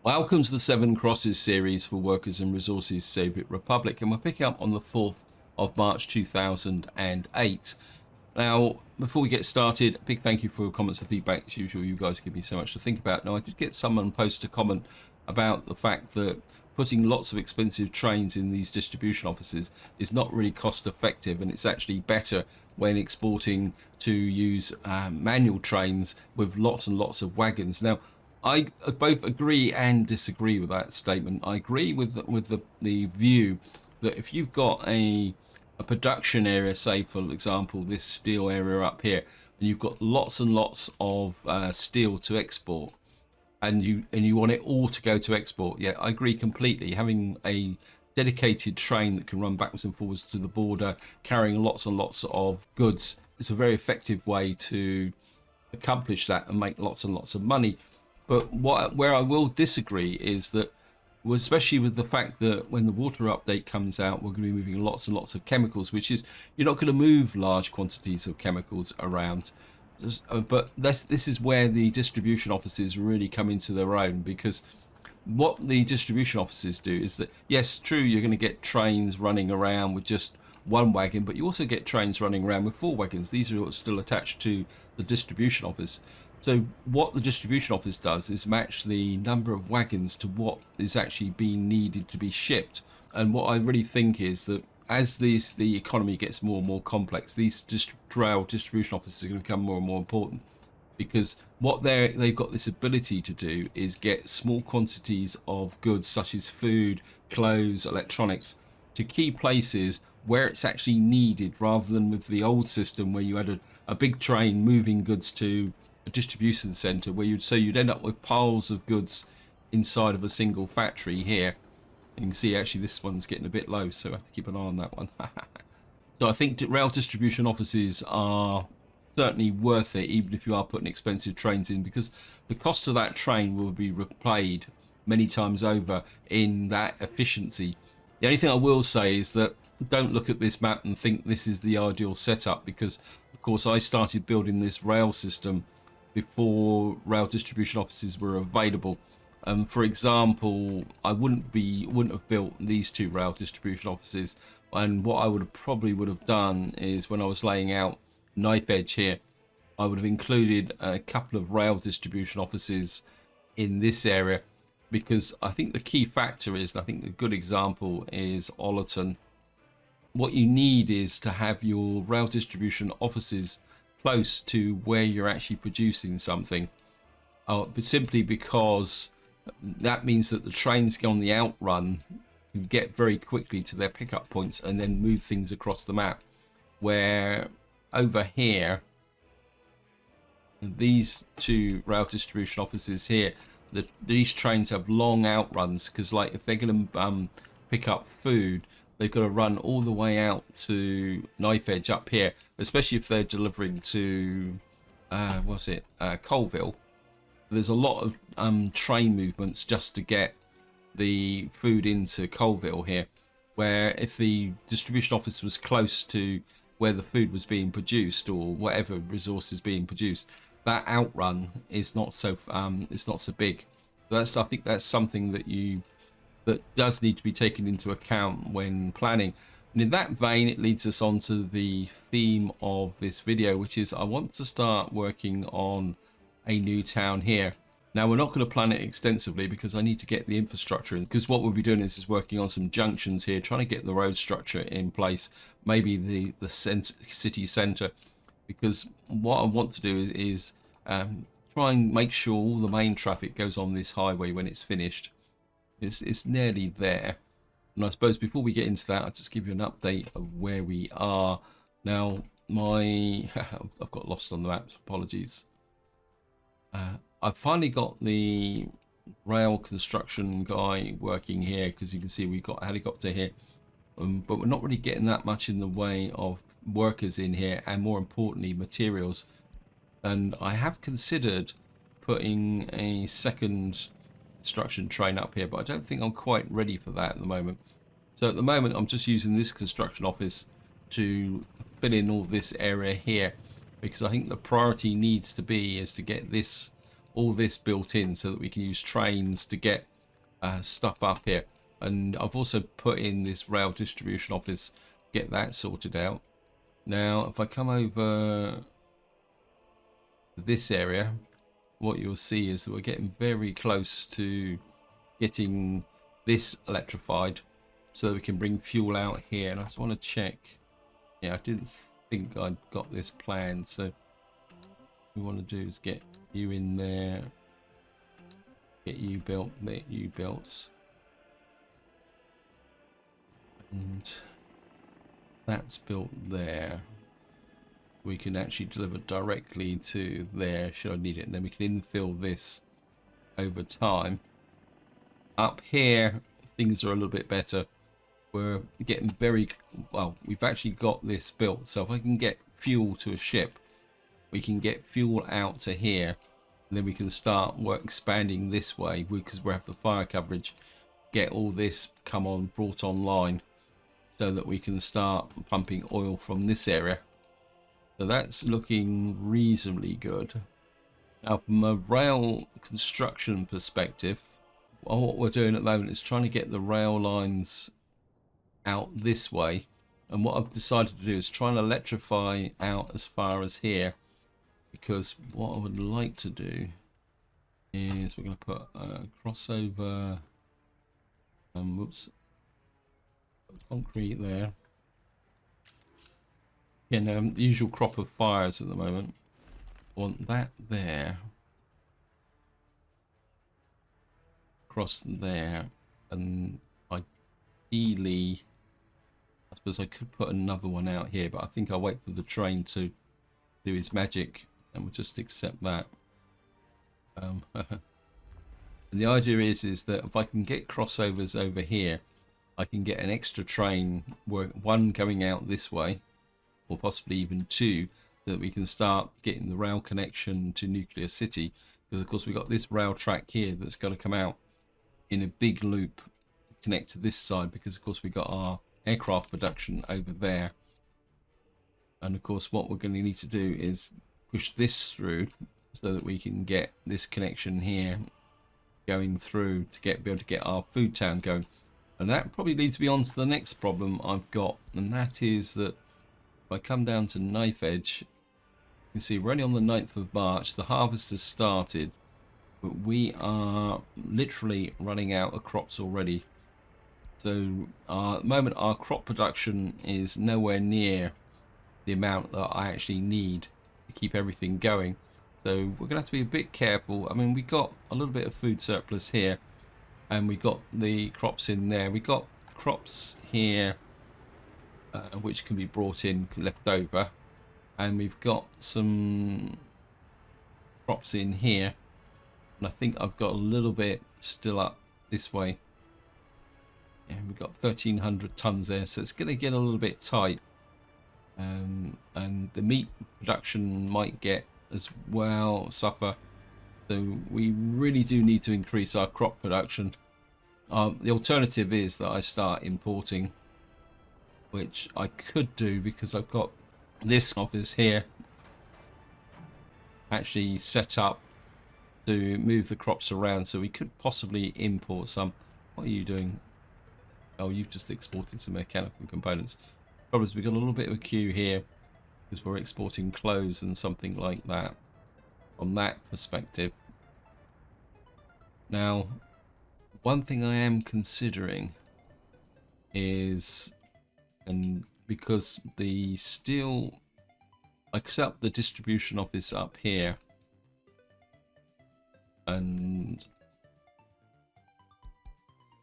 Welcome to the Seven Crosses series for Workers and Resources Soviet Republic, and we're picking up on the 4th of March 2008. Now, before we get started, a big thank you for your comments and feedback. As usual, you guys give me so much to think about. Now, I did get someone post a comment about the fact that putting lots of expensive trains in these distribution offices is not really cost effective, and it's actually better when exporting to use manual trains with lots and lots of wagons. Now, I both agree and disagree with that statement. I agree with the view that if you've got a production area, say for example this steel area up here, and you've got lots and lots of steel to export, and you want it all to go to export, yeah, I agree completely. Having a dedicated train that can run backwards and forwards to the border, carrying lots and lots of goods, is a very effective way to accomplish that and make lots and lots of money. But where I will disagree is that, especially with the fact that when the water update comes out, we're going to be moving lots and lots of chemicals, which is, you're not going to move large quantities of chemicals around. But this is where the distribution offices really come into their own, because what the distribution offices do is that, yes, true, you're going to get trains running around with just one wagon, but you also get trains running around with 4 wagons. These are still attached to the distribution office. So what the distribution office does is match the number of wagons to what is actually being needed to be shipped. And what I really think is that as the economy gets more and more complex, these rail distribution offices are going to become more and more important, because what they've got this ability to do is get small quantities of goods such as food, clothes, electronics to key places where it's actually needed, rather than with the old system where you had a big train moving goods to a distribution center, where you'd end up with piles of goods inside of a single factory here. And you can see actually this one's getting a bit low, so I have to keep an eye on that one. So I think rail distribution offices are certainly worth it, even if you are putting expensive trains in, because the cost of that train will be repaid many times over in that efficiency. The only thing I will say is that don't look at this map and think this is the ideal setup, because of course I started building this rail system before rail distribution offices were available. For example, I wouldn't have built these 2 rail distribution offices, and what I would have done is, when I was laying out knife edge here, I would have included a couple of rail distribution offices in this area, because I think the key factor is, and I think a good example is Ollerton. What you need is to have your rail distribution offices close to where you're actually producing something, but simply because that means that the trains on the outrun can get very quickly to their pickup points and then move things across the map. Where over here, these 2 rail distribution offices here, these trains have long outruns, because like if they're going to pick up food, they've got to run all the way out to knife edge up here, especially if they're delivering to Colville. There's a lot of train movements just to get the food into Colville here, where if the distribution office was close to where the food was being produced, or whatever resource is being produced, that outrun is not so big. I think that's something that does need to be taken into account when planning. And in that vein, it leads us on to the theme of this video, which is I want to start working on a new town here. Now, we're not going to plan it extensively because I need to get the infrastructure in, because what we'll be doing is working on some junctions here, trying to get the road structure in place, maybe the city center, because what I want to do is try and make sure all the main traffic goes on this highway when it's finished. It's nearly there. And I suppose before we get into that, I'll just give you an update of where we are. Now, I've got lost on the maps, apologies. I've finally got the rail construction guy working here, because you can see we've got a helicopter here. But we're not really getting that much in the way of workers in here, and more importantly, materials. And I have considered putting a second construction train up here, but I don't think I'm quite ready for that at the moment. So at the moment, I'm just using this construction office to fill in all this area here, because I think the priority needs to be is to get this all this built in so that we can use trains to get stuff up here. And I've also put in this rail distribution office, get that sorted out. Now if I come over this area, what you'll see is that we're getting very close to getting this electrified so that we can bring fuel out here. And I just want to check. Yeah, I didn't think I'd got this planned, so what we want to do is get you in there, get you built, get you built, and that's built there. We can actually deliver directly to there should I need it, and then we can infill this over time. Up here things are a little bit better. We're getting very well. We've actually got this built, so if I can get fuel to a ship, we can get fuel out to here, and then we can start expanding this way because we have the fire coverage. Get all this brought online so that we can start pumping oil from this area. So that's looking reasonably good. Now from a rail construction perspective, what we're doing at the moment is trying to get the rail lines out this way, and what I've decided to do is try and electrify out as far as here, because what I would like to do is we're going to put a crossover whoops, concrete there. The usual crop of fires at the moment. I want that there, across there, and ideally I suppose I could put another one out here, but I think I'll wait for the train to do its magic and we'll just accept that. And the idea is that if I can get crossovers over here, I can get an extra train, one going out this way, or possibly even two, so that we can start getting the rail connection to Nuclear City, because of course we've got this rail track here that's got to come out in a big loop to connect to this side, because of course we've got our aircraft production over there. And of course what we're going to need to do is push this through so that we can get this connection here going through to be able to get our food town going. And that probably leads me on to the next problem I've got, and that is that if I come down to Knife Edge, you can see we're only on the 9th of March, the harvest has started, but we are literally running out of crops already. So at the moment our crop production is nowhere near the amount that I actually need to keep everything going. So we're going to have to be a bit careful. I mean, we got a little bit of food surplus here, and we got the crops in there. We got crops here which can be brought in, left over, and we've got some crops in here, and I think I've got a little bit still up this way. And we've got 1,300 tons there, so it's going to get a little bit tight, and the meat production might get as well suffer. So we really do need to increase our crop production. The alternative is that I start importing, which I could do because I've got this office here actually set up to move the crops around, so we could possibly import some. What are you doing? Oh, you've just exported some mechanical components. Problem is we've got a little bit of a queue here because we're exporting clothes and something like that from that perspective. Now, one thing I am considering is, and because the steel, I set up the distribution office up here, and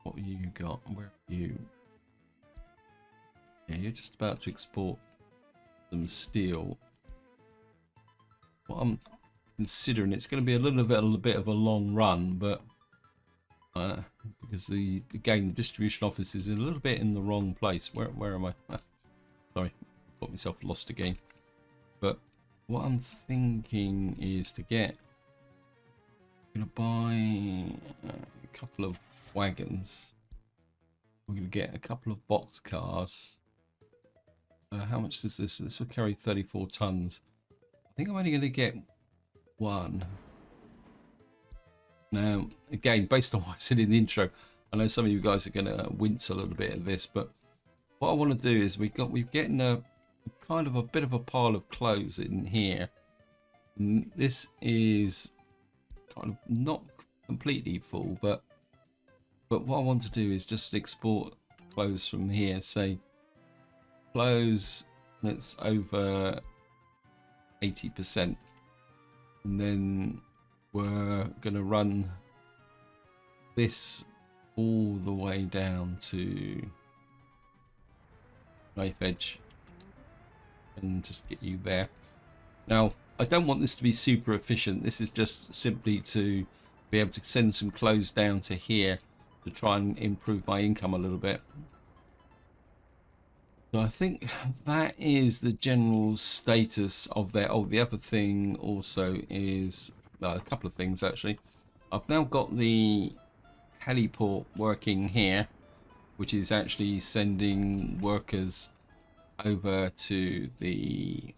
what have you got? Where are you? Yeah, you're just about to export some steel. What I'm considering, it's going to be a little bit of a long run, but because the distribution office is a little bit in the wrong place. Where am I? Sorry, got myself lost again. But what I'm thinking is to get, I'm gonna buy a couple of wagons. We're gonna get a couple of box cars. How much is this? This will carry 34 tons. I think I'm only gonna get one. Now, again, based on what I said in the intro, I know some of you guys are going to wince a little bit at this, but what I want to do is we're getting a kind of a bit of a pile of clothes in here. And this is kind of not completely full, but what I want to do is just export clothes from here. Say clothes that's over 80%, and then we're gonna run this all the way down to knife edge and just get you there. Now, I don't want this to be super efficient. This is just simply to be able to send some clothes down to here to try and improve my income a little bit. So I think that is the general status of there. Oh, the other thing also is a couple of things actually. I've now got the heliport working here, which is actually sending workers over to the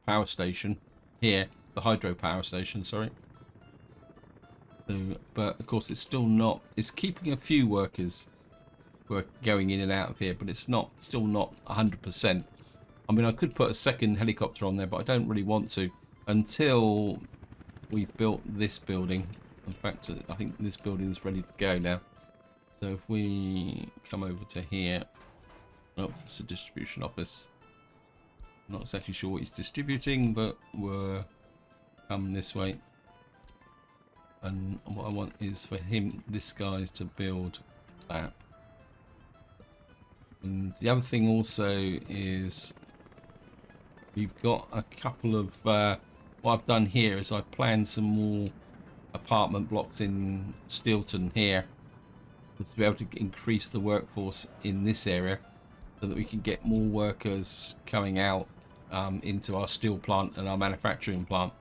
power station here, the hydro power station, sorry. So, but of course it's still not, it's keeping a few workers going in and out of here, but it's still not 100%. I mean, I could put a second helicopter on there, but I don't really want to until we've built this building. In fact, I think this building is ready to go now. So if we come over to here, oh, it's a distribution office. I'm not exactly sure what he's distributing, but we're come this way. And what I want is for this guy to build that. And the other thing also is we've got a couple of what I've done here is I've planned some more apartment blocks in Steelton here to be able to increase the workforce in this area so that we can get more workers coming out into our steel plant and our manufacturing plant.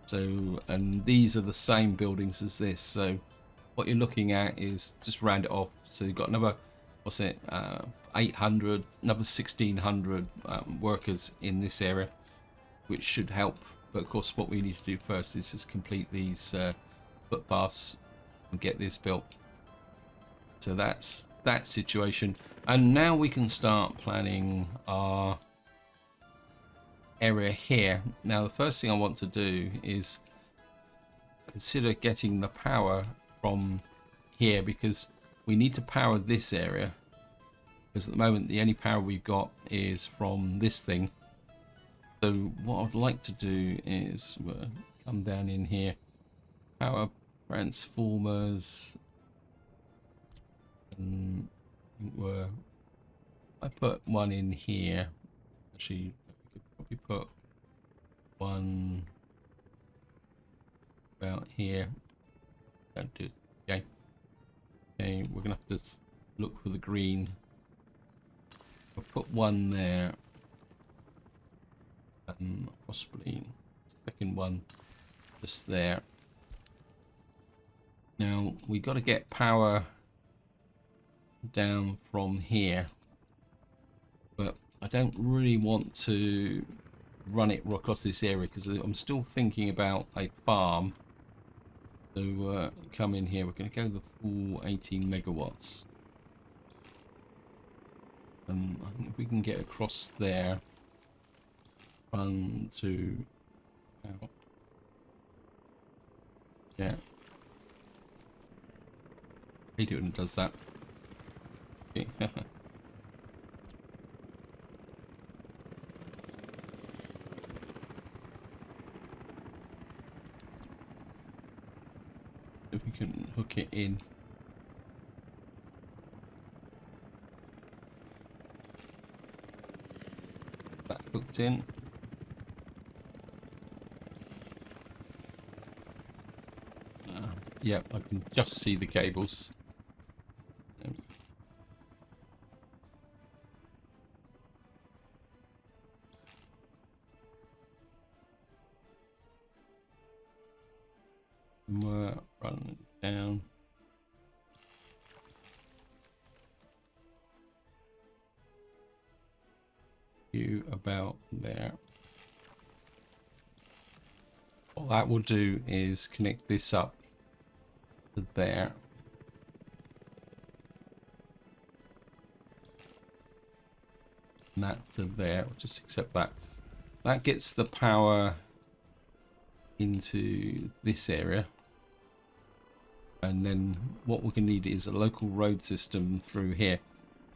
So, and these are the same buildings as this, so what you're looking at is just round it off. So you've got another, what's it, 800, another 1600 workers in this area, which should help. But of course what we need to do first is just complete these footpaths and get this built. So that's that situation, and now we can start planning our area here. Now the first thing I want to do is consider getting the power from here, because we need to power this area, because at the moment the only power we've got is from this thing. So what I'd like to do is come down in here, power transformers, and I put one in here. Actually, I could probably put one about here. Don't do it. Okay. Okay, we're gonna have to look for the green. I'll put one there, and possibly second one just there. Now we got to get power down from here, but I don't really want to run it across this area because I'm still thinking about a farm. So come in here, we're going to go the full 18 megawatts, and I think if we can get across there, run to out. Yeah, he does that. Okay. If we can hook it in. That hooked in. Yeah, I can just see the cables. We're running down. You about there. What that will do is connect this up to there. And that to there. We'll just accept that. That gets the power into this area. And then what we're going to need is a local road system through here.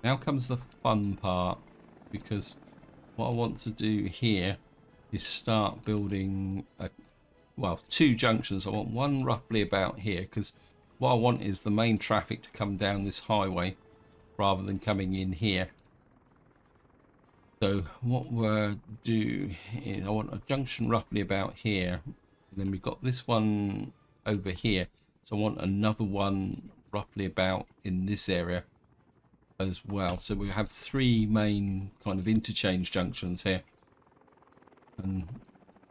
Now comes the fun part, because what I want to do here is start building two junctions. I want one roughly about here, because what I want is the main traffic to come down this highway rather than coming in here. So what we'll do is I want a junction roughly about here, and then we've got this one over here. So I want another one roughly about in this area as well. So we have three main kind of interchange junctions here. And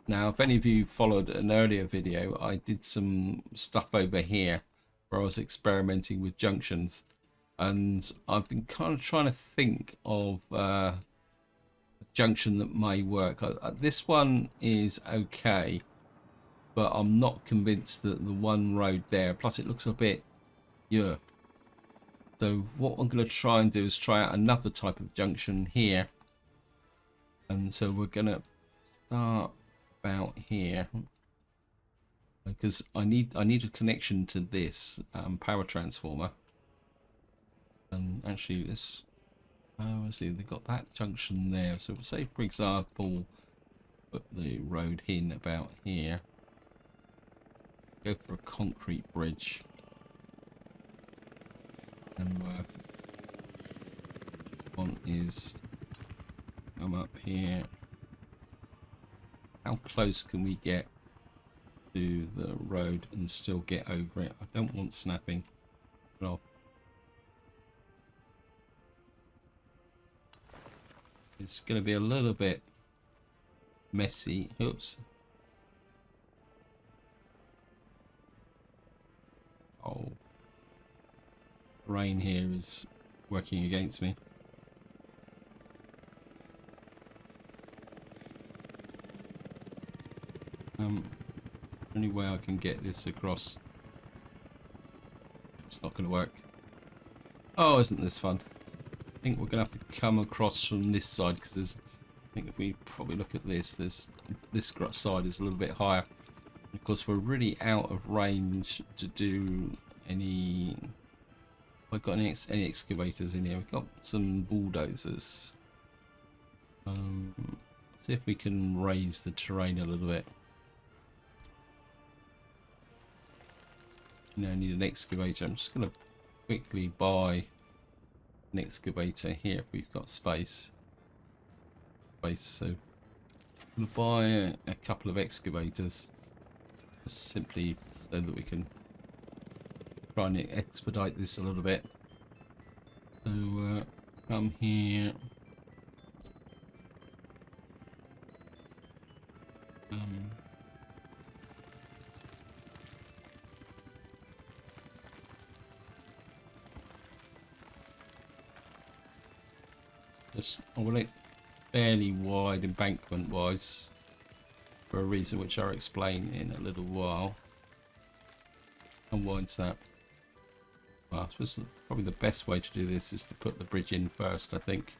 now, if any of you followed an earlier video, I did some stuff over here where I was experimenting with junctions, and I've been kind of trying to think of a junction that may work. This one is okay, but I'm not convinced that the one road there, plus it looks a bit so what I'm going to try and do is try out another type of junction here. And so we're going to start about here, because I need a connection to this power transformer. And actually this see they've got that junction there. So say for example put the road in about here, go for a concrete bridge, and one is come up here. How close can we get to the road and still get over it? I don't want snapping off. It's going to be a little bit messy. Oops. Oh. Rain here is working against me. Only way I can get this across. It's not going to work. Oh, isn't this fun? I think we're going to have to come across from this side, because there's, I think if we probably look at this, this side is a little bit higher. Of course, we're really out of range to do any. I've got any excavators in here. We've got some bulldozers. See if we can raise the terrain a little bit. You know, I need an excavator. I'm just going to quickly buy an excavator here if we've got space. So I'm going to buy a couple of excavators, just simply so that we can try and expedite this a little bit. So come here. I want it fairly wide embankment wise, for a reason which I'll explain in a little while. How wide's that? Well, I suppose probably the best way to do this is to put the bridge in first, I think.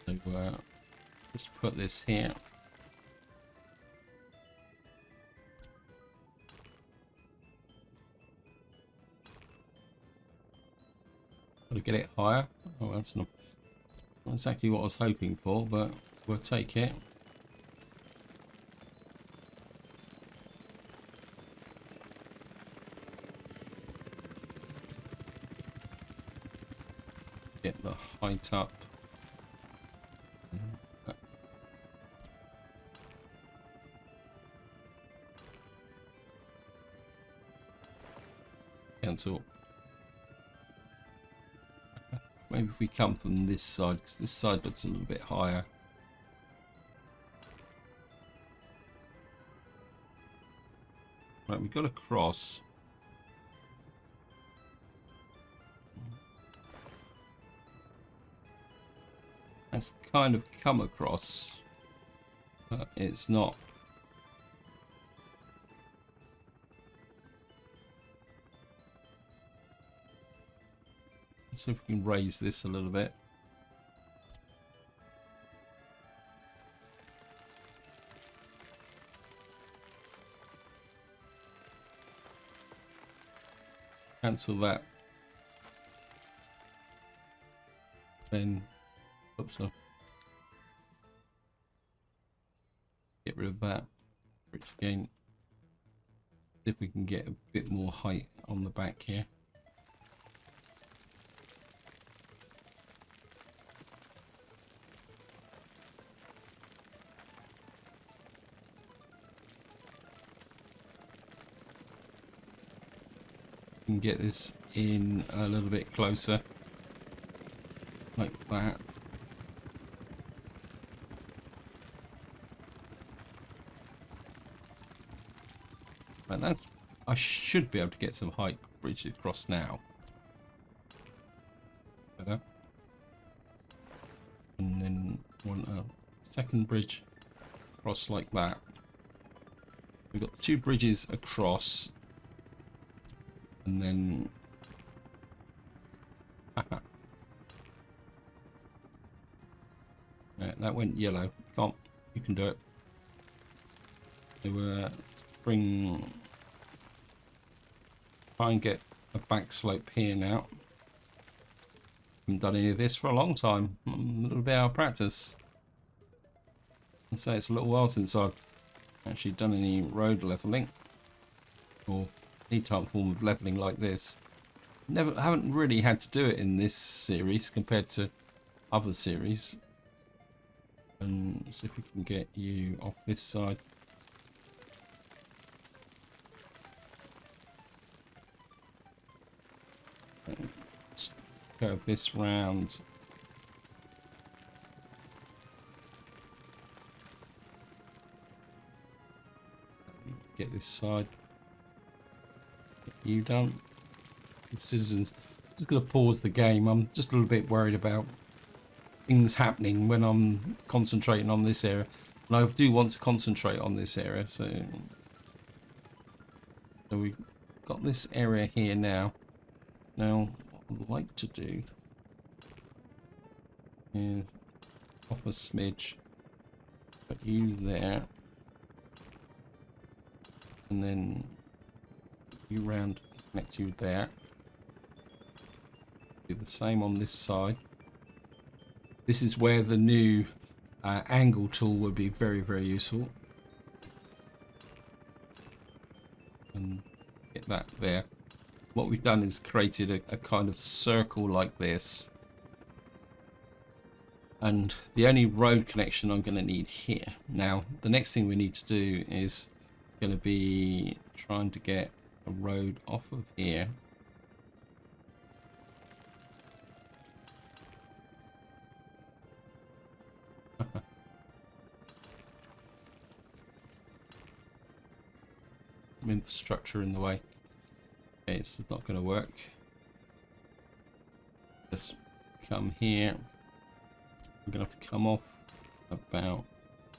So just put this here. Got to get it higher. Oh, that's not exactly what I was hoping for, but we'll take it. Get the height up. Cancel. Maybe if we come from this side, because this side looks a little bit higher. Right, we've got to cross. That's kind of come across, but it's not. see if we can raise this a little bit. Cancel that. Then, oops, get rid of that. Bridge again. See if we can get a bit more height on the back here. Can get this in a little bit closer, like that. Right, that I should be able to get some height bridge across now. Better. And then one second bridge across like that. We've got 2 bridges across. And then yeah, that went yellow. You can do it. So try and get a back slope here now. Haven't done any of this for a long time. A little bit out of practice. I'd say it's a little while since I've actually done any road leveling or any type of form of leveling like this. Haven't really had to do it in this series compared to other series. And see if we can get you off this side. Let's curve this round. Get this side. You done. The citizens. Just gonna pause the game. I'm just a little bit worried about things happening when I'm concentrating on this area, and I do want to concentrate on this area. So we've got this area here now. Now, what I'd like to do is off a smidge, put you there, and then you round, connect you there. Do the same on this side. This is where the new angle tool would be very, very useful. And get that there. What we've done is created a kind of circle like this. And the only road connection I'm going to need here. Now, the next thing we need to do is going to be trying to get a road off of here. Some infrastructure in the way. Okay, it's not going to work. Just come here. I'm going to have to come off about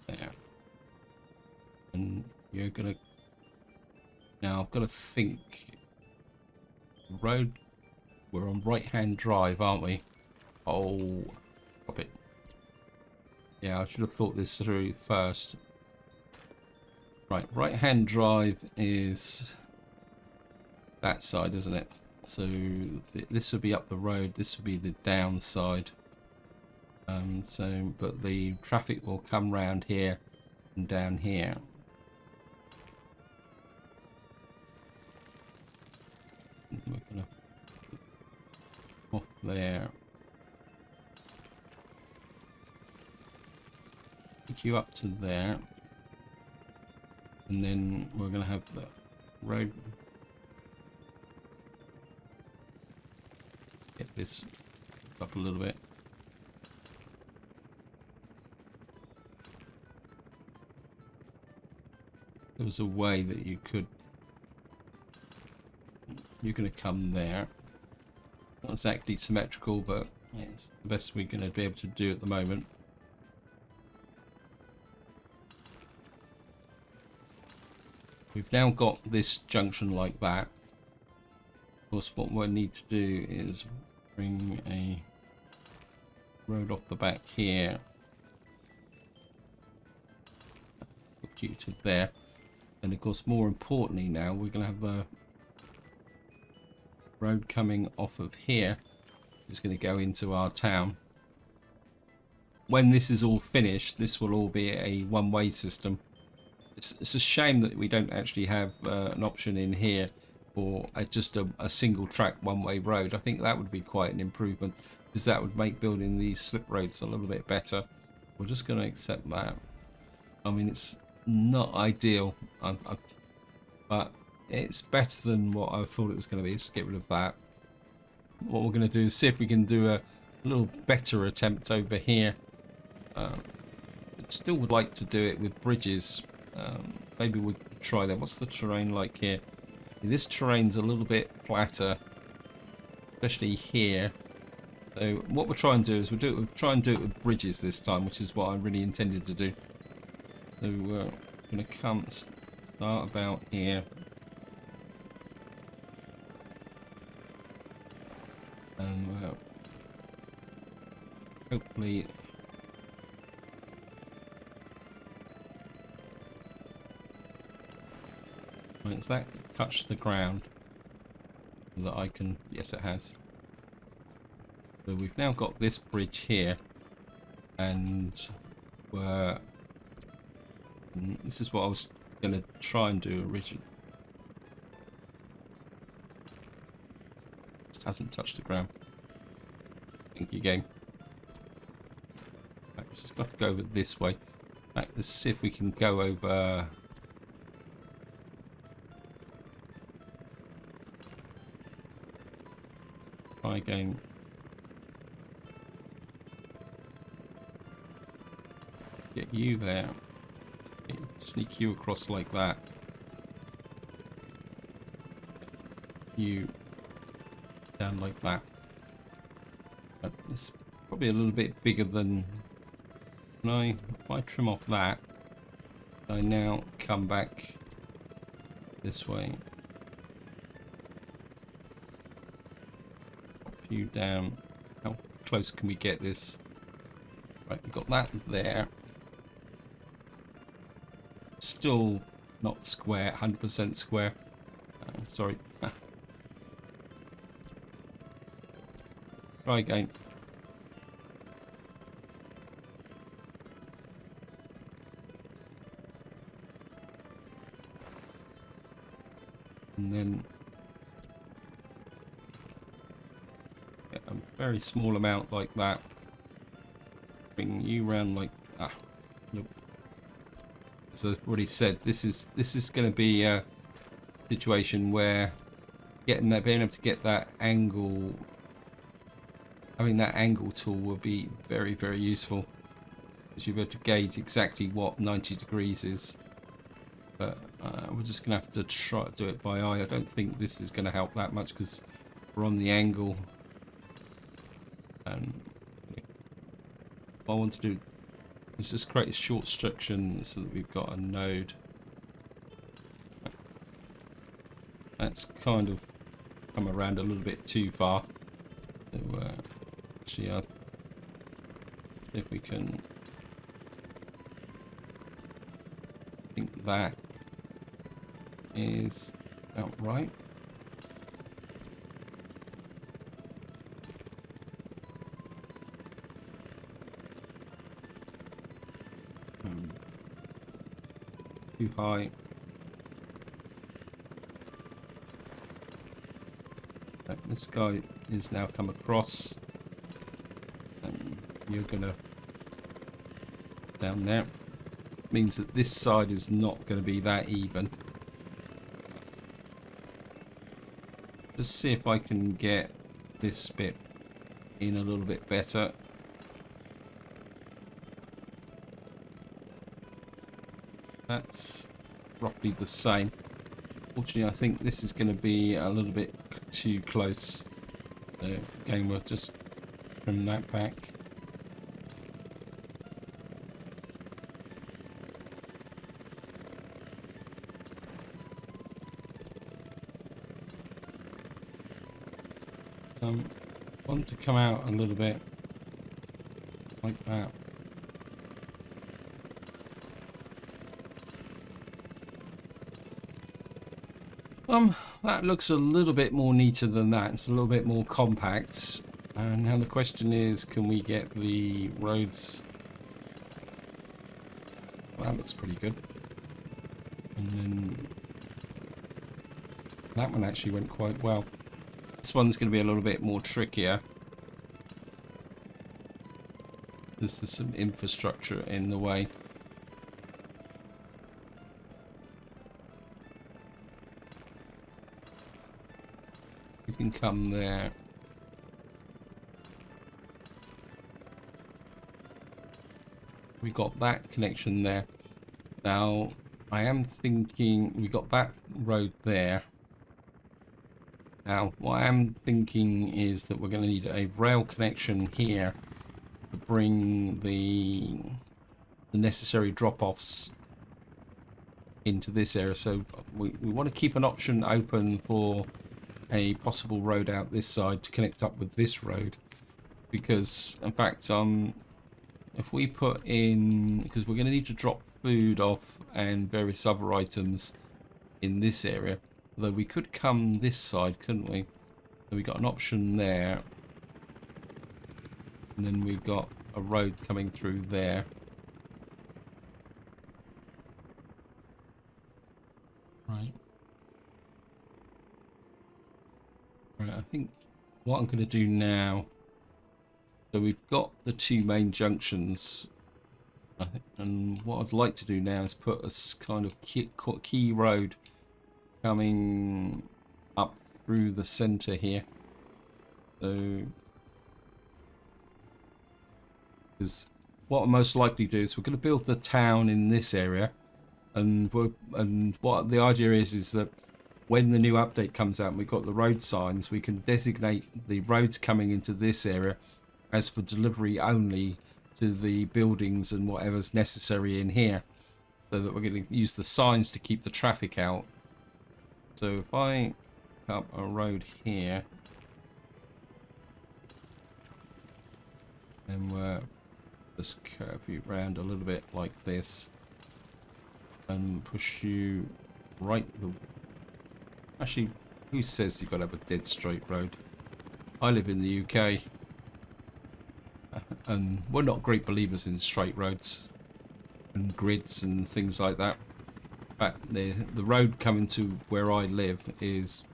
there. And you're going to... Now, I've got to think. The road... We're on right-hand drive, aren't we? Oh, stop it. Yeah, I should have thought this through first. Right, right-hand drive is that side, isn't it? So this would be up the road. This would be the downside. But the traffic will come round here and down here. We're gonna off there. Take you up to there. And then we're going to have the road. Get this up a little bit. There was a way that you could. You're going to come there. Not exactly symmetrical, but it's the best we're going to be able to do at the moment. We've now got this junction like that. Of course, what we need to do is bring a road off the back here. Put you to there. And of course, more importantly now, we're going to have a road coming off of here. It's going to go into our town. When this is all finished, this will all be a one-way system. It's a shame that we don't actually have an option in here for just a single track one-way road. I think that would be quite an improvement, because that would make building these slip roads a little bit better. We're just going to accept that. I mean, it's not ideal, but it's better than what I thought it was going to be. Let's get rid of that. What we're going to do is see if we can do a little better attempt over here. I still would like to do it with bridges. Maybe we'll try that. What's the terrain like here? This terrain's a little bit flatter, especially here. So what we'll try and do is we'll try and do it with bridges this time, which is what I really intended to do. So we're going to start about here. And hopefully has that touched the ground that I can... Yes, it has. So we've now got this bridge here, and this is what I was going to try and do originally. Just hasn't touched the ground. Thank you, game. Right, we've just got to go over this way. Right, let's see if we can go over... Try again. Get you there. Sneak you across like that. You down like that. But it's probably a little bit bigger than... If I trim off that, I now come back this way. Pop you down. How close can we get this? Right, we've got that there. Still not square, 100% square. Sorry. Try again. And then get a very small amount like that. Bring you round like nope. As I've already said, this is going to be a situation where being able to get that angle, having that angle tool will be very, very useful, because you'll be able to gauge exactly what 90 degrees is. But we're just going to have to try to do it by eye. I don't think this is going to help that much because we're on the angle. And what I want to do is just create a short section so that we've got a node. That's kind of come around a little bit too far. So actually, see if we can. I think that is about right. Too high. This guy is now come across, and you're gonna down there. Means that this side is not going to be that even. Just see if I can get this bit in a little bit better. That's roughly the same. Fortunately, I think this is going to be a little bit too close. So again, we'll just trim that back. want to come out a little bit like that. That looks a little bit more neater than that. It's a little bit more compact. And now the question is, can we get the roads? Well, that looks pretty good. And then that one actually went quite well. This one's going to be a little bit more trickier. There's some infrastructure in the way. You can come there. We got that connection there. Now, I am thinking we got that road there. Now, what I am thinking is that we're going to need a rail connection here to bring the necessary drop-offs into this area. So we want to keep an option open for a possible road out this side to connect up with this road, because in fact if we put in, because we're going to need to drop food off and various other items in this area, although we could come this side, couldn't we? So we got an option there, and then we've got a road coming through there. Right. Right, I think what I'm going to do now, so we've got the two main junctions, and what I'd like to do now is put a kind of key road coming up through the center here. So, because what I'll most likely do is we're going to build the town in this area, and what the idea is that when the new update comes out and we've got the road signs, we can designate the roads coming into this area as for delivery only to the buildings and whatever's necessary in here, so that we're going to use the signs to keep the traffic out. So if I up a road here, and we're just curve you around a little bit like this and push you right the... Actually, who says you've got to have a dead straight road? I live in the UK, and we're not great believers in straight roads and grids and things like that. But the road coming to where I live is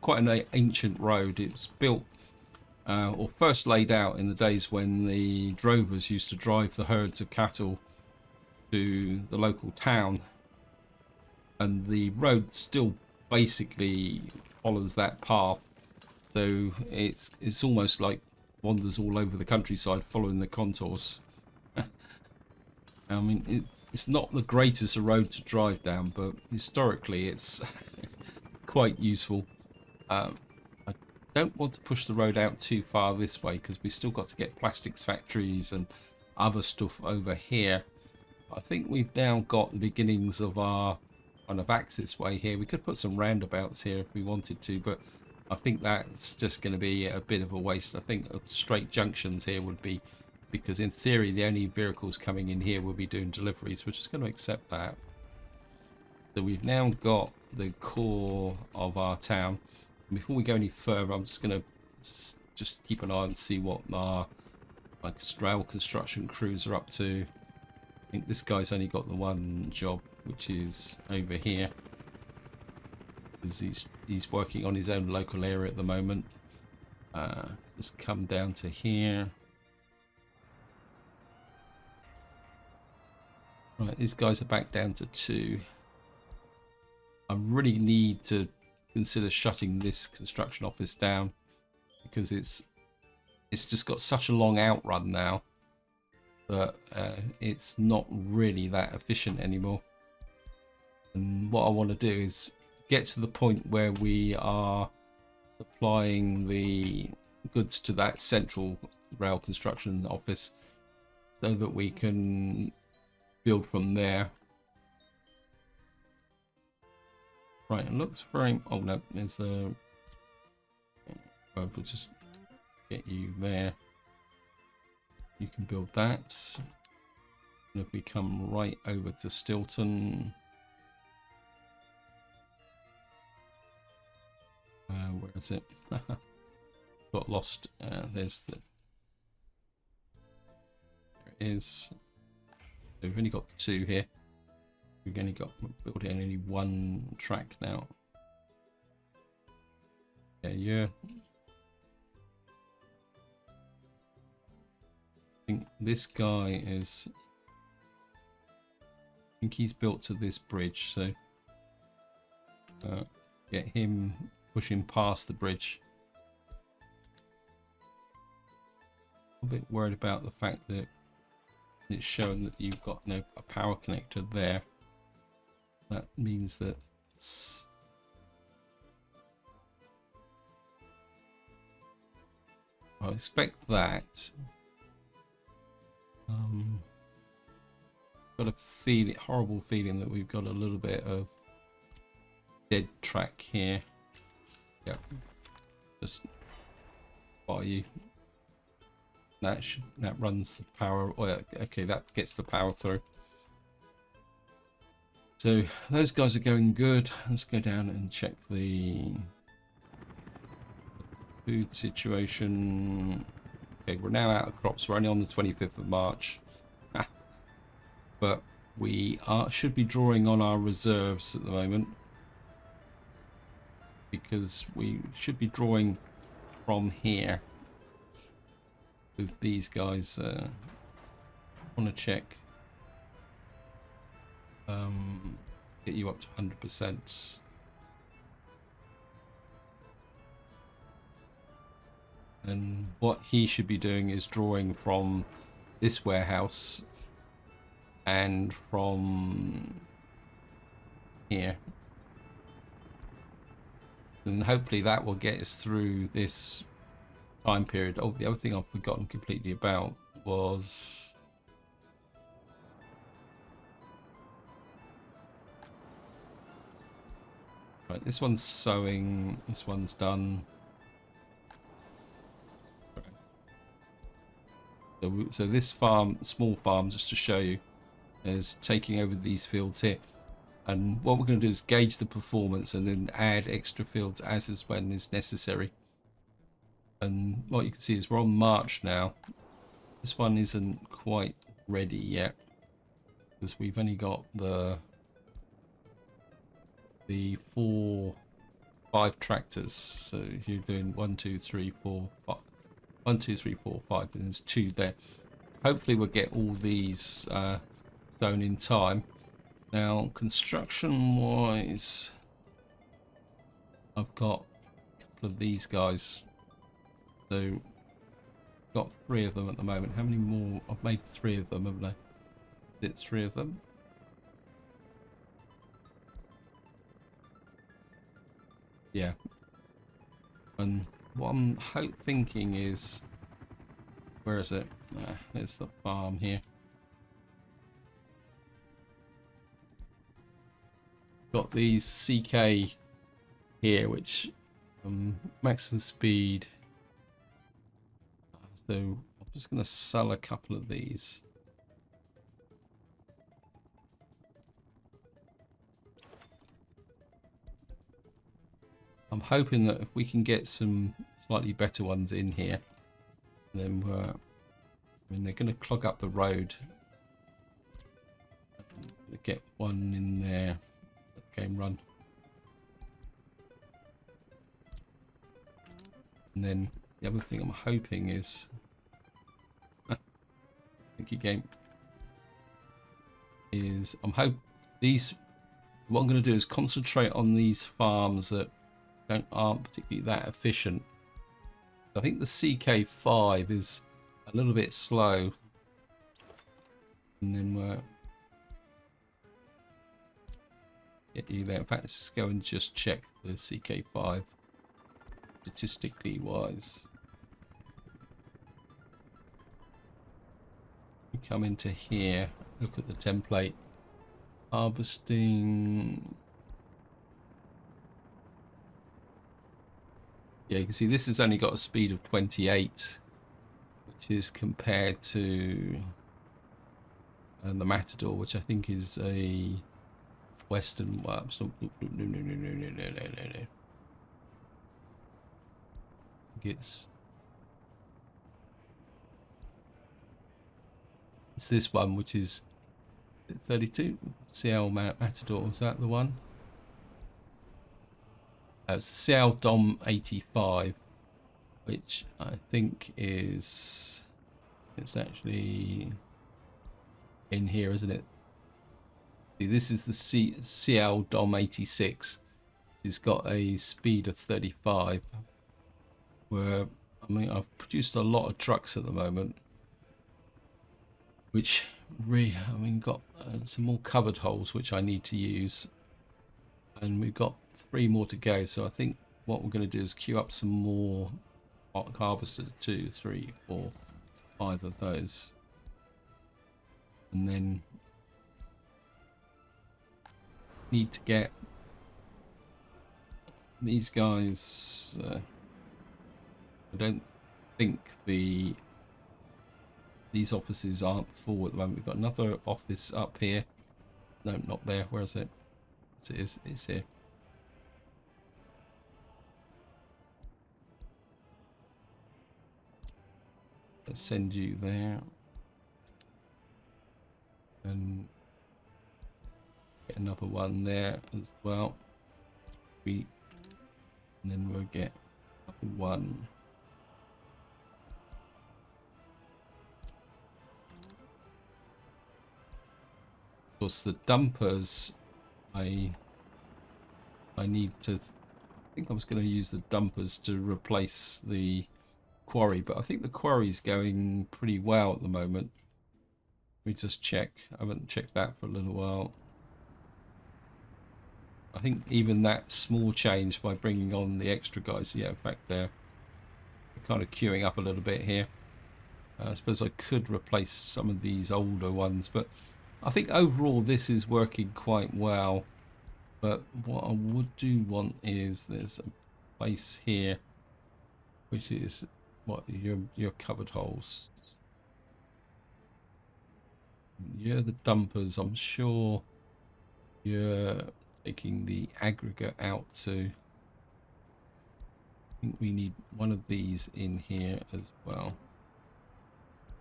quite an ancient road. It's built or first laid out in the days when the drovers used to drive the herds of cattle to the local town, and the road still basically follows that path. So it's almost like wanders all over the countryside following the contours. I mean, it's not the greatest road to drive down, but historically it's quite useful. I don't want to push the road out too far this way, because we still got to get plastics factories and other stuff over here. I think we've now got the beginnings of our kind of access way here. We could put some roundabouts here if we wanted to, but I think that's just going to be a bit of a waste. I think straight junctions here would be, because in theory the only vehicles coming in here will be doing deliveries. We're just going to accept that. So we've now got the core of our town. And before we go any further, I'm just going to just keep an eye and see what our rail construction crews are up to. I think this guy's only got the one job, which is over here, because he's working on his own local area at the moment. Just come down to here. Right, these guys are back down to 2. I really need to consider shutting this construction office down, because it's just got such a long outrun now that it's not really that efficient anymore. And what I want to do is get to the point where we are supplying the goods to that central rail construction office, so that we can build from there. Right, it looks very... Oh no, there's a... We'll just get you there. You can build that. And if we come right over to Stilton, where is it? Got lost. There's the. There it is. So we've only got 2 here. We've only got building only 1 track now. Yeah. I think this guy is. I think he's built to this bridge, so get him pushing past the bridge. I'm a bit worried about the fact that it's showing that you've got a power connector there. That means that I expect that. Got a horrible feeling that we've got a little bit of dead track here. Yep. Just by you. That runs the power. Oh, yeah, okay, that gets the power through. So those guys are going good. Let's go down and check the food situation. Okay, we're now out of crops. We're only on the 25th of March. But we should be drawing on our reserves at the moment, because we should be drawing from here with these guys. I want to check. Get you up to 100%. And what he should be doing is drawing from this warehouse and from here, and hopefully that will get us through this time period. Oh, the other thing I've forgotten completely about was right, this one's sowing, this one's done. So this farm, small farm, just to show you, is taking over these fields here, and what we're going to do is gauge the performance and then add extra fields as is when is necessary. And what you can see is we're on March now. This one isn't quite ready yet because we've only got the 5 tractors. So if you're doing 1 2 3 4 5, 1 2 3 4 5, and there's 2 there. Hopefully we'll get all these sown in time. Now construction wise, I've got a couple of these guys, so got 3 of them at the moment. How many more? I've made 3 of them, haven't I? Is it 3 of them? Yeah. And what I'm thinking is, where is it? There's the farm here. Got these CK here, which maximum speed. So I'm just going to sell a couple of these. I'm hoping that if we can get some slightly better ones in here, then I mean, they're going to clog up the road. Get one in there. Game run. And then the other thing I'm hoping is thank you, game, is what I'm going to do is concentrate on these farms that aren't particularly that efficient. I think the CK5 is a little bit slow, and then we're get you there. In fact, let's go and just check the CK5 statistically wise. We come into here, look at the template, harvesting. Yeah, you can see this has only got a speed of 28, which is compared to the Matador, which I think is a Western. Well, no. It's this one, which is 32. CL Matador, was that the one? It's CL Dom 85, which I think is, it's actually in here, isn't it? See, this is the CL Dom 86. It's got a speed of 35. Where, I mean, I've produced a lot of trucks at the moment, which got some more covered holes which I need to use, and we've got 3 more to go. So I think what we're going to do is queue up some more harvesters, 2, 3, 4, 5 of those, and then need to get these guys. I don't think these offices aren't full at the moment. We've got another office up here. No, not there. Where is it? It is. It's here. Let's send you there, and get another one there as well. And then we'll get one. Of course, the dumpers, I need to, I think I was going to use the dumpers to replace the quarry, but I think the quarry's going pretty well at the moment. Let me just check. I haven't checked that for a little while. I think even that small change by bringing on the extra guys, yeah, in fact they're kind of queuing up a little bit here. I suppose I could replace some of these older ones, but I think overall this is working quite well. But what I would do want is, there's a place here which is what your covered holes. You're the dumpers. I'm sure you're taking the aggregate out to. I think we need one of these in here as well.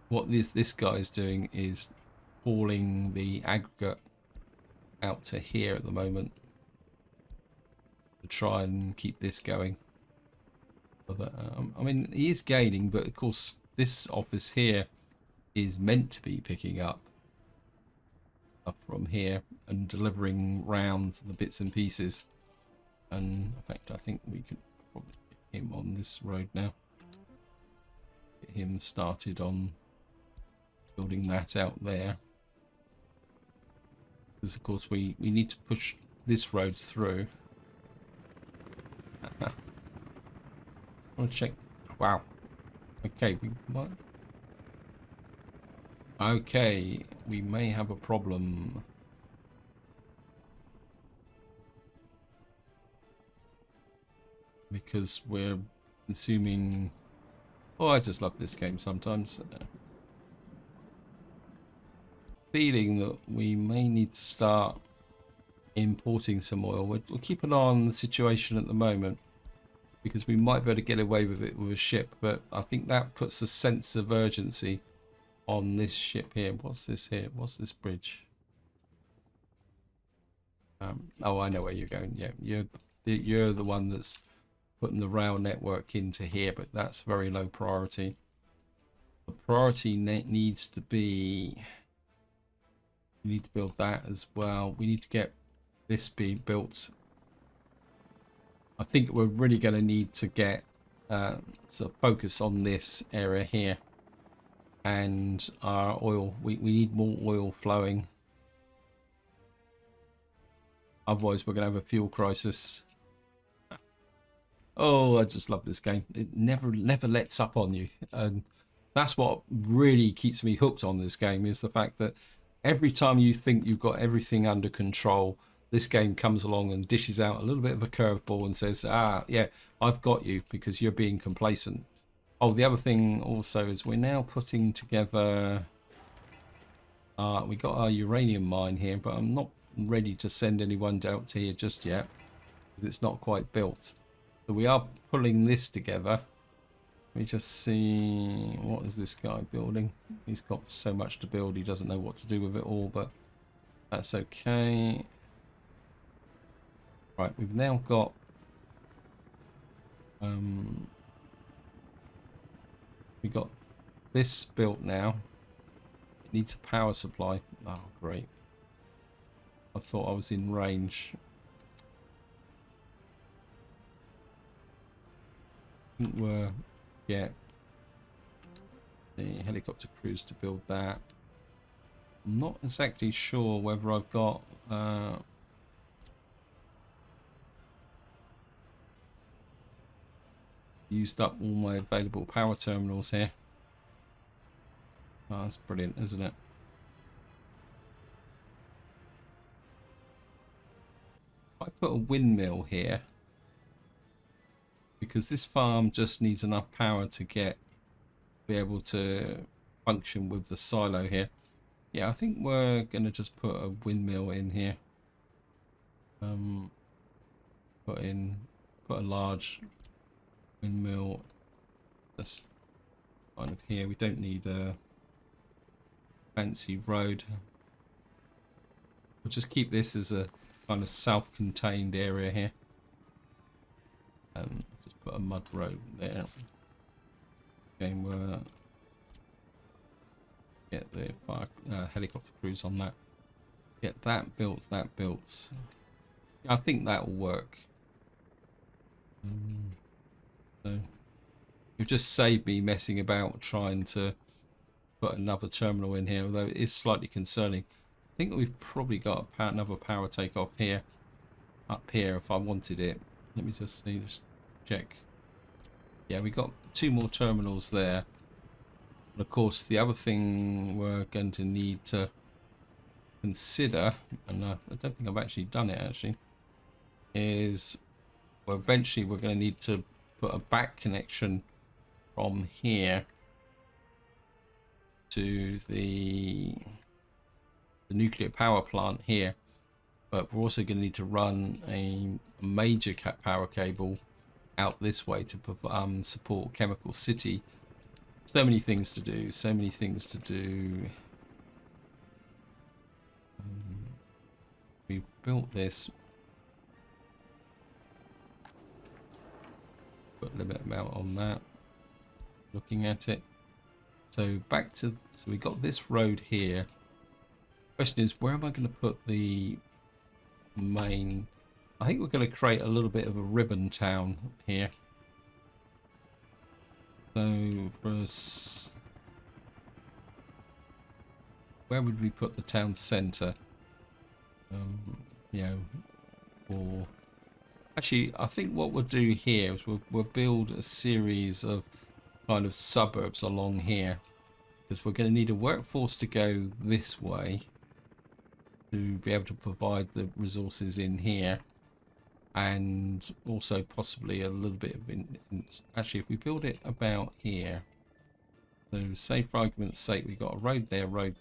What this guy's doing is hauling the aggregate out to here at the moment to try and keep this going. But, I mean, he is gaining, but of course this office here is meant to be picking up from here and delivering round the bits and pieces. And in fact, I think we could probably get him on this road now. Get him started on building that out there. Because of course we need to push this road through. I want to check. Wow. Okay, what? Okay, we may have a problem. Because we're consuming. Oh, I just love this game sometimes. Feeling that we may need to start importing some oil. We'll keep an eye on the situation at the moment, because we might be able to get away with it with a ship, but I think that puts a sense of urgency on this ship here. What's this here? What's this bridge? Oh, I know where you're going. Yeah, you're the one that's putting the rail network into here, but that's very low priority. The priority needs to be. We need to build that as well. We need to get this being built. I think we're really going to need to get sort of focus on this area here, and our oil. We need more oil flowing. Otherwise, we're going to have a fuel crisis. Oh, I just love this game. It never lets up on you, and that's what really keeps me hooked on this game. Is the fact that every time you think you've got everything under control, this game comes along and dishes out a little bit of a curveball and says, ah, yeah, I've got you because you're being complacent. Oh, the other thing also is we're now putting together, we got our uranium mine here, but I'm not ready to send anyone out to here just yet because it's not quite built. So we are pulling this together. Let me just see, what is this guy building? He's got so much to build, he doesn't know what to do with it all, but that's okay. Right, we've now got we got this built now. It needs a power supply. Oh, great. I thought I was in range. I think we're, yeah, the helicopter crews to build that. I'm not exactly sure whether I've got used up all my available power terminals here. Oh, that's brilliant, isn't it? I put a windmill here because this farm just needs enough power to be able to function with the silo here. Yeah, I think we're gonna just put a windmill in here. Put a large windmill just kind of here. We don't need a fancy road. We'll just keep this as a kind of self-contained area here. Just put a mud road there. Again, we'll get the fire, helicopter crews on that. Get that built, that built. Yeah, I think that will work. So you've just saved me messing about trying to put another terminal in here, although it is slightly concerning. I think we've probably got another power takeoff here, up here if I wanted it. Let me just see, just check. Yeah, we got 2 more terminals there. And of course, the other thing we're going to need to consider, and I don't think I've actually done it actually, is well, eventually we're going to need to put a back connection from here to the nuclear power plant here, but we're also going to need to run a major power cable out this way to support Chemical City. So many things to do, so many things to do. We built this, put a limit amount on that, looking at it. So back to, so we got this road here. Question is, where am I going to put the main? I think we're going to create a little bit of a ribbon town here. So for us, where would we put the town centre? You know, or actually, I think what we'll do here is we'll build a series of kind of suburbs along here, because we're going to need a workforce to go this way to be able to provide the resources in here, and also possibly a little bit of actually if we build it about here, so say for argument's sake we've got a road there, we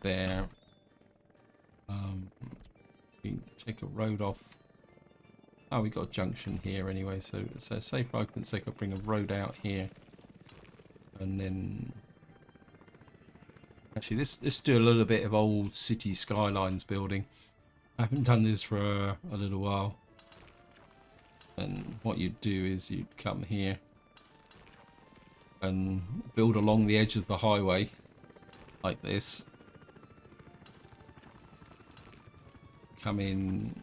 take a road off. Oh, we got a junction here anyway, so say for argument's sake I'll bring a road out here, and then actually let's do a little bit of old city skylines building. I haven't done this for a little while. And what you'd do is you'd come here and build along the edge of the highway like this. Come in,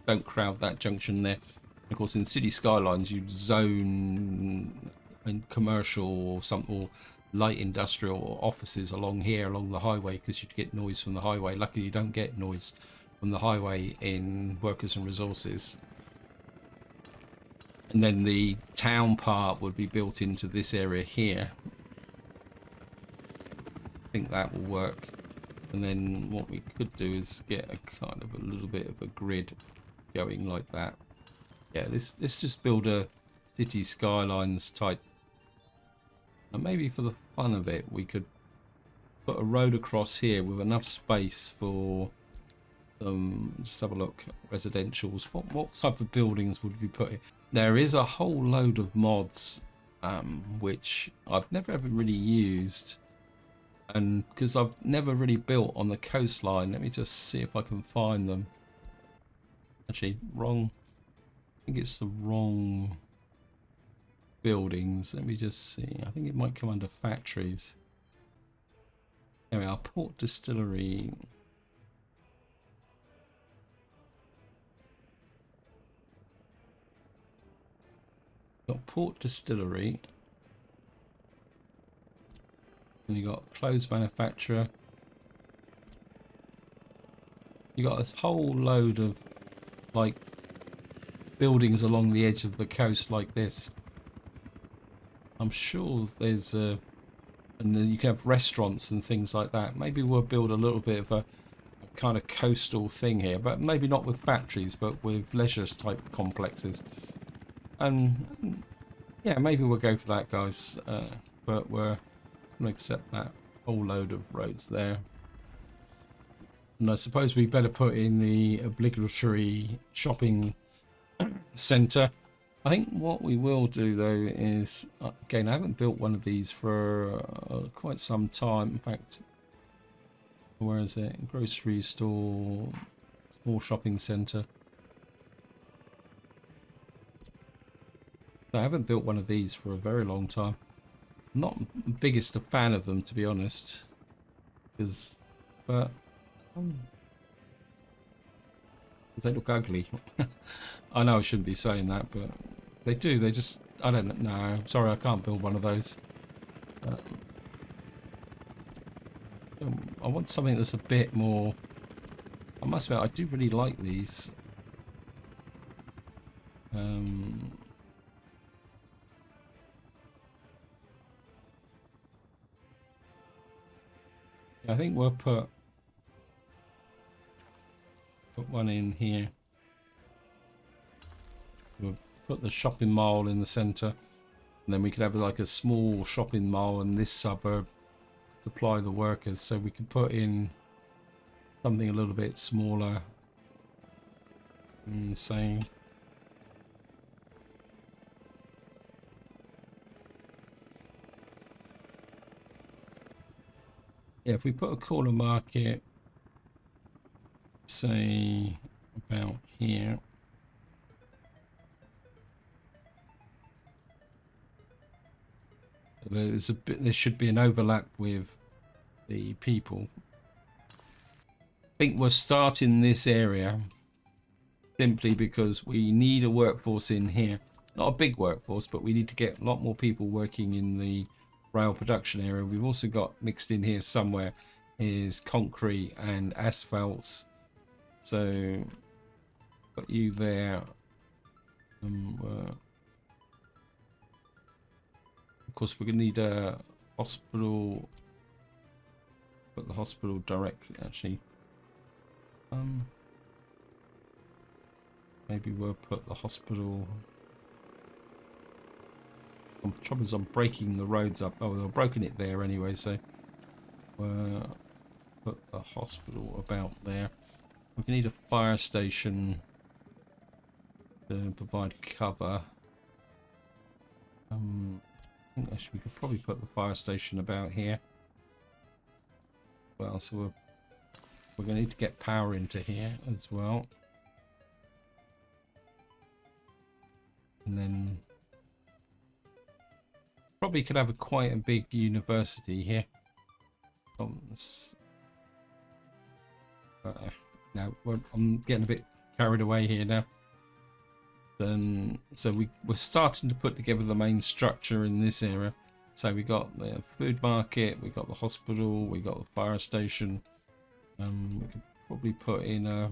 don't crowd that junction there. Of course, in city skylines, you'd zone in commercial or light industrial or offices along here, along the highway, because you'd get noise from the highway. Luckily, you don't get noise from the highway in Workers and Resources. And then the town part would be built into this area here. I think that will work. And then what we could do is get a kind of a little bit of a grid going like that. Yeah, let's just build a city skylines type. And maybe for the fun of it, we could put a road across here with enough space for just have a look. Residentials. What type of buildings would we put in? There is a whole load of mods which I've never ever really used, and because I've never really built on the coastline. Let me just see if I can find them. Actually, wrong. I think it's the wrong buildings. Let me just see. I think it might come under factories. There we are. Port distillery. Got port distillery. And you got clothes manufacturer. You got this whole load of like buildings along the edge of the coast like this. I'm sure there's and then you can have restaurants and things like that. Maybe we'll build a little bit of a kind of coastal thing here, but maybe not with factories, but with leisure type complexes. And yeah, maybe we'll go for that, guys. But we're going to accept that whole load of roads there. And I suppose we better put in the obligatory shopping centre. I think what we will do though is, again, I haven't built one of these for quite some time. In fact, where is it? Grocery store, small shopping centre. I haven't built one of these for a very long time. I'm not the biggest a fan of them, to be honest. But they look ugly. I know I shouldn't be saying that, but they do. They just, I don't know. I'm sorry, I can't build one of those. I want something that's a bit more. I must admit, I do really like these. I think we'll put one in here. We'll put the shopping mall in the centre, and then we could have like a small shopping mall in this suburb, supply the workers. So we could put in something a little bit smaller, and say yeah, if we put a corner market, say about here. There's a bit. There should be an overlap with the people. I think we're starting this area simply because we need a workforce in here. Not a big workforce, but we need to get a lot more people working in the rail production area. We've also got mixed in here somewhere is concrete and asphalts. So got you there. Of course, we're going to need a hospital. Put the hospital directly, actually. Maybe we'll put the hospital. The trouble is I'm breaking the roads up. Oh, I've broken it there anyway, so we'll put the hospital about there. We're going to need a fire station to provide cover. I think actually we could probably put the fire station about here. Well, so we're going to need to get power into here as well. And then probably could have quite a big university here. No, I'm getting a bit carried away here now. So we're starting to put together the main structure in this area. So we got the food market, we got the hospital, we got the fire station. We could probably put in the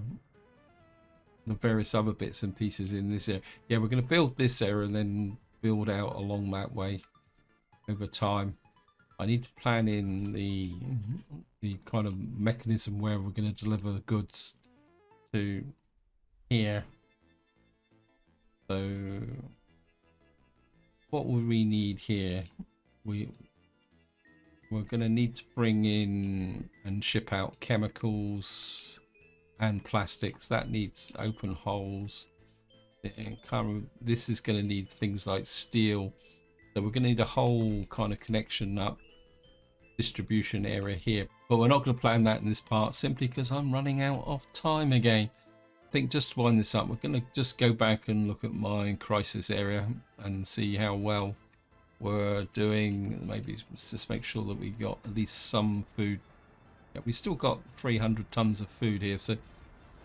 various other bits and pieces in this area. Yeah, we're going to build this area and then build out along that way over time. I need to plan in the kind of mechanism where we're going to deliver the goods to here. So what will we need here? We're going to need to bring in and ship out chemicals and plastics. That needs open holes. This is going to need things like steel. So we're going to need a whole kind of connection up distribution area here. But we're not going to plan that in this part simply because I'm running out of time again. I think just to wind this up, we're going to just go back and look at my crisis area and see how well we're doing. Maybe just make sure that we got at least some food. Yeah, we still got 300 tons of food here, so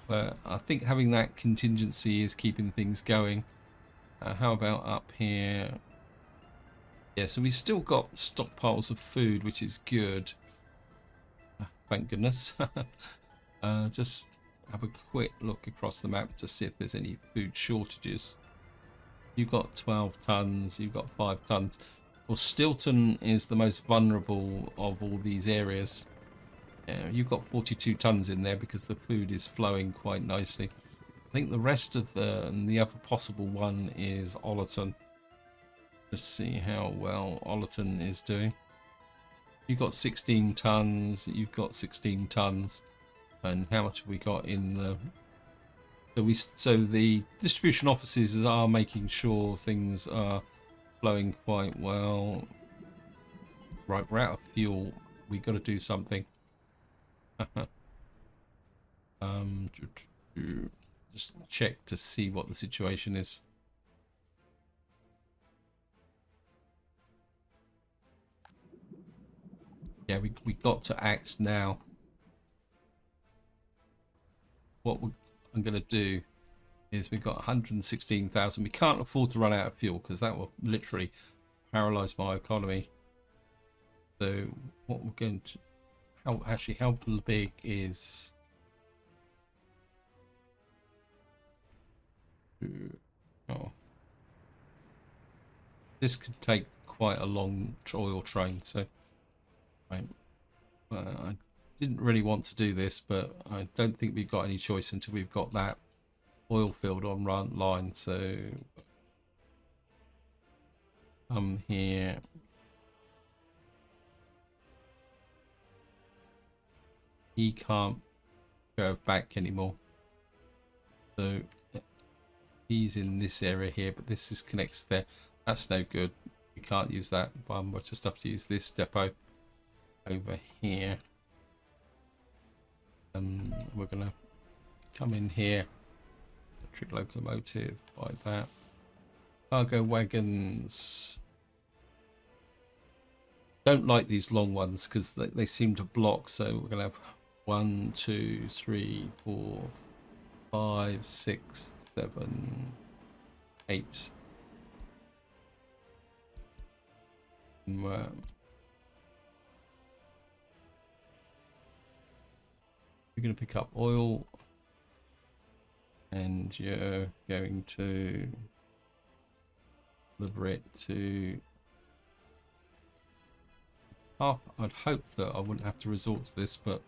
I think having that contingency is keeping things going. How about up here? Yeah, so we still got stockpiles of food, which is good. Thank goodness. Just have a quick look across the map to see if there's any food shortages. You've got 12 tons, you've got 5 tons. Well, Stilton is the most vulnerable of all these areas. You've got 42 tons in there because the food is flowing quite nicely. I think the rest of the other possible one is Ollerton. Let's see how well Ollerton is doing. You've got 16 tons, you've got 16 tons. And how much have we got in the... So the distribution offices are making sure things are flowing quite well. Right, we're out of fuel. We've got to do something. Just check to see what the situation is. Yeah, we got to act now. What I'm going to do is we've got 116,000. We can't afford to run out of fuel because that will literally paralyze my economy. So what we're going to... How big is... Oh. This could take quite a long oil train, so... Right. I didn't really want to do this, but I don't think we've got any choice until we've got that oil field on line. So here. He can't go back anymore. So he's in this area here, but this is connects there. That's no good. We can't use that one. We'll just have to use this depot over here. We're gonna come in here. Electric locomotive like that. Cargo wagons. Don't like these long ones because they seem to block. So we're gonna have 1, 2, 3, 4, 5, 6, 7, 8. We're going to pick up oil, and you're going to deliver it to half. I'd hope that I wouldn't have to resort to this, but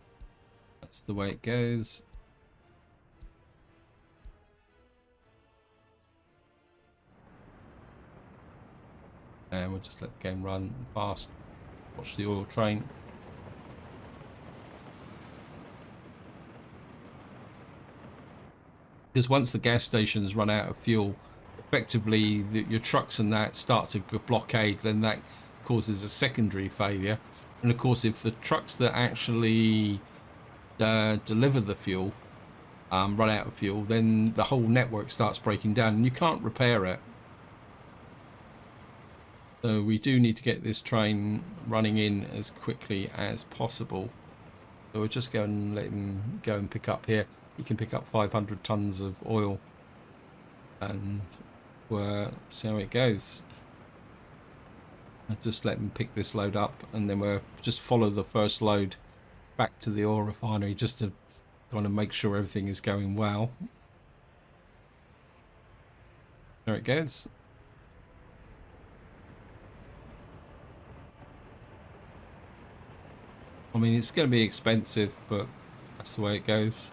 that's the way it goes. And we'll just let the game run fast. Watch the oil train. Because once the gas stations run out of fuel, effectively your trucks and that start to blockade, then that causes a secondary failure. And of course, if the trucks that actually deliver the fuel run out of fuel, then the whole network starts breaking down and you can't repair it. So we do need to get this train running in as quickly as possible. So we'll just go and let him go and pick up here. You can pick up 500 tons of oil, and we'll see how it goes. I'll just let them pick this load up, and then we'll just follow the first load back to the oil refinery just to kind of make sure everything is going well. There it goes. I mean, it's going to be expensive, but that's the way it goes.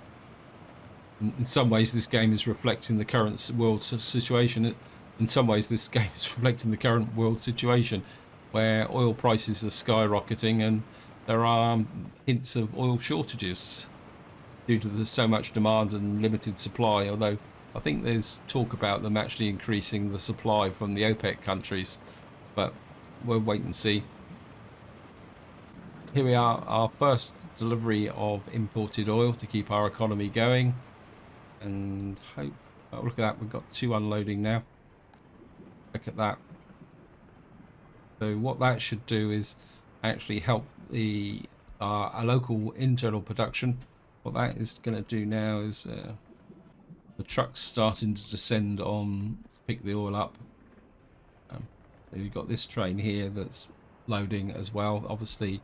In some ways, this game is reflecting the current world situation. In some ways, this game is reflecting the current world situation, where oil prices are skyrocketing and there are hints of oil shortages due to there's so much demand and limited supply. Although I think there's talk about them actually increasing the supply from the OPEC countries, but we'll wait and see. Here we are, our first delivery of imported oil to keep our economy going. And hope, oh, look at that, we've got 2 unloading now. Look at that. So what that should do is actually help the a local internal production. What that is going to do now is the truck's starting to descend on to pick the oil up. So you've got this train here that's loading as well. Obviously,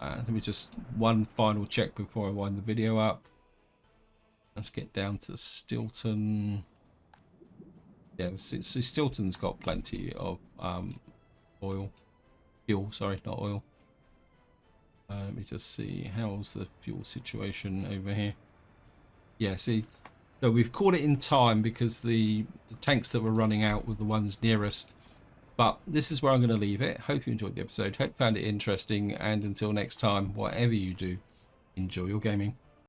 let me just one final check before I wind the video up. Let's get down to Stilton. Yeah, so Stilton's got plenty of fuel, sorry, not oil. Let me just see, how's the fuel situation over here? Yeah, see, so we've caught it in time because the tanks that were running out were the ones nearest. But this is where I'm going to leave it. Hope you enjoyed the episode. Hope you found it interesting. And until next time, whatever you do, enjoy your gaming.